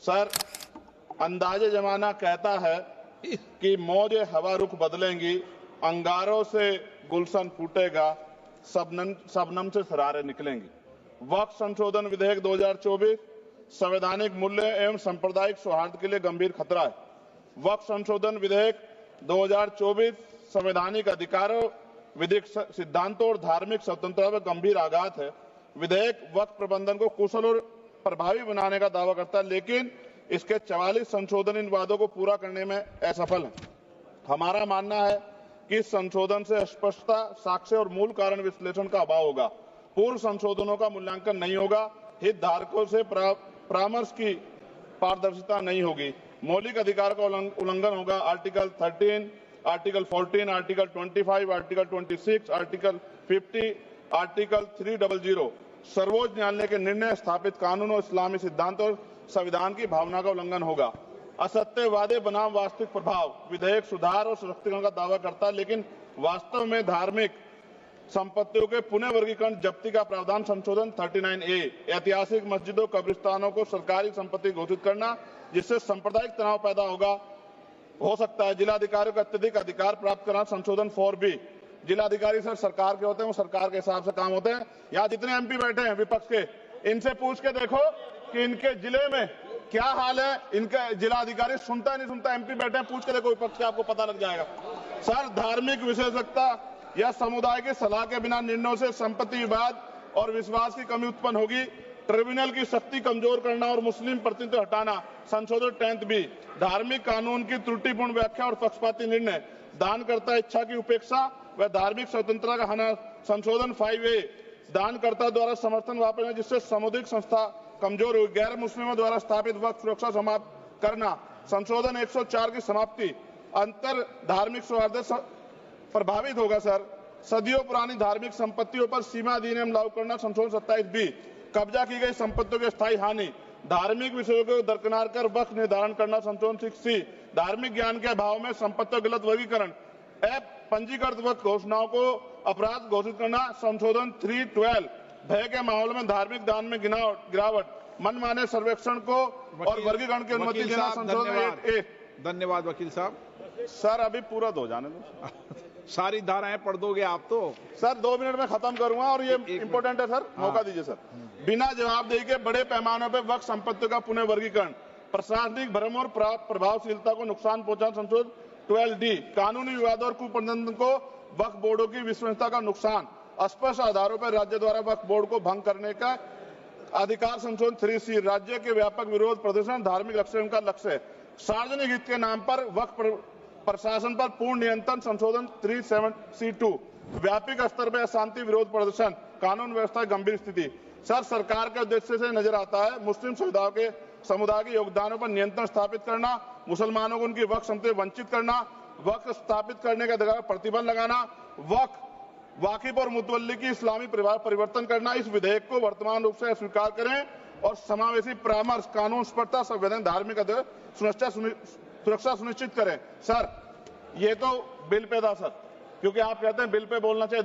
Sir, अंदाजे जमाना कहता है कि मौजे हवा रुख बदलेंगी, अंगारों से गुलशन फूटेगा, शबनम से शरारें निकलेंगी। वक्फ संशोधन विधेयक 2024 संवैधानिक मूल्य एवं सांप्रदायिक सौहार्द के लिए गंभीर खतरा है। वक्फ संशोधन विधेयक 2024 संवैधानिक अधिकारों, विधिक सिद्धांतों और धार्मिक स्वतंत्रता पर गंभीर आघात है। विधेयक वक्फ प्रबंधन को कुशल और प्रभावी बनाने का दावा करता है, लेकिन इसके 44 संशोधन इन वादों को पूरा करने में असफल है। हमारा मानना है कि इस संशोधन से स्पष्टता, साक्ष्य और मूल कारण विश्लेषण का अभाव होगा। पूर्व संशोधनों का मूल्यांकन नहीं होगा, हितधारकों से परामर्श की पारदर्शिता नहीं होगी, मौलिक अधिकार का उल्लंघन होगा। Article 13, article 14, article 25, article 26, article 50, article 300 सर्वोच्च न्यायालय के निर्णय, स्थापित कानून और इस्लामी सिद्धांत और संविधान की भावना का उल्लंघन होगा। असत्य वादे बनाम वास्तविक प्रभाव विधेयक सुधार और सशक्तिकरण का दावा करता है, लेकिन वास्तव में धार्मिक संपत्तियों के पुनः वर्गीकरण जब्ती का प्रावधान संशोधन 39A ऐतिहासिक मस्जिदों, कब्रिस्तानों को सरकारी संपत्ति घोषित करना, जिससे सांप्रदायिक तनाव पैदा हो सकता है। जिलाधिकारियों को अत्यधिक अधिकार प्राप्त करना संशोधन 4B। जिलाधिकारी सर सरकार के होते हैं, वो सरकार के हिसाब से काम होते हैं। यहाँ जितने MP बैठे हैं विपक्ष के, इनसे पूछ के देखो कि इनके जिले में क्या हाल है। इनका जिलाधिकारी सुनता नहीं सुनता, MP बैठे हैं, पूछ के देखो विपक्ष के, आपको पता लग जाएगा। सर, धार्मिक विशेषज्ञता या समुदाय की सलाह के बिना निर्णयों से संपत्ति विवाद और विश्वास की कमी उत्पन्न होगी। ट्रिब्यूनल की शक्ति कमजोर करना और मुस्लिम प्रतिनिधित्व हटाना संशोधन 10B। धार्मिक कानून की त्रुटिपूर्ण व्याख्या और पक्षपाती निर्णय, दानकर्ता इच्छा की उपेक्षा व धार्मिक स्वतंत्रता का हनन संशोधन 5A। दानकर्ता द्वारा समर्थन वापस, जिससे सामुदायिक संस्था कमजोर हुई। गैर मुस्लिमों द्वारा स्थापित वक्फ सुरक्षा समाप्त करना संशोधन 104 की समाप्ति। अंतर धार्मिक सौहार्द प्रभावित होगा। सर, सदियों पुरानी धार्मिक संपत्तियों पर सीमा अधिनियम लागू करना संशोधन 27B। कब्जा की गई संपत्तियों की स्थायी हानि, धार्मिक विषयों को दरकिनार कर वक्फ निर्धारण करना संशोधन 6C। धार्मिक ज्ञान के अभाव में संपत्तियों गलत वर्गीकरण, पंजीकृत वक्फ घोषणाओं को अपराध घोषित करना संशोधन 312। भय के माहौल में धार्मिक दान में गिरावट, मनमाने सर्वेक्षण को और वर्गीकरण की अनुमति देना संशोधन 8A। धन्यवाद वकील साहब। सर, अभी पूरा दो जाने दो। सारी धाराएं पढ़ दोगे आप तो? सर, 2 मिनट में खत्म करूंगा और ये इंपॉर्टेंट है सर, मौका दीजिए सर। बिना जवाबदेही के बड़े पैमाने पर वक्फ संपत्तियों का पुनः वर्गीकरण, प्रशासनिक भ्रम और प्रभावशीलता को नुकसान पहुंचाना संशोधन 12D। कानूनी विवादों और कुप्रबंधन को वक्फ बोर्डों की विश्वसनीयता का नुकसान, स्पष्ट आधारों पर राज्य द्वारा वक्फ बोर्ड को भंग करने का अधिकार संशोधन 3C। राज्य के व्यापक विरोध प्रदर्शन धार्मिक लक्ष्य का लक्ष्य, सार्वजनिक हित के नाम पर वक्फ प्रशासन पर पूर्ण नियंत्रण संशोधन 37C2। व्यापक स्तर पर अशांति विरोध प्रदर्शन, कानून व्यवस्था गंभीर स्थिति। सर, सरकार के उद्देश्य से नजर आता है मुस्लिम समुदाय के योगदानों पर नियंत्रण स्थापित करना, मुसलमानों को उनकी वक्फ संपत्ति वंचित करना, वक्फ स्थापित करने के अधिकार पर प्रतिबंध लगाना, वाकिफ और मुतवल्ली की इस्लामी परिवर्तन करना। इस विधेयक को वर्तमान रूप से स्वीकार करें और समावेशी परामर्श, कानून स्पष्टता, संवैधानिक धार्मिक सुरक्षा सुनिश्चित करें। सर, ये तो बिल पे था सर, क्योंकि आप कहते हैं बिल पे बोलना चाहिए।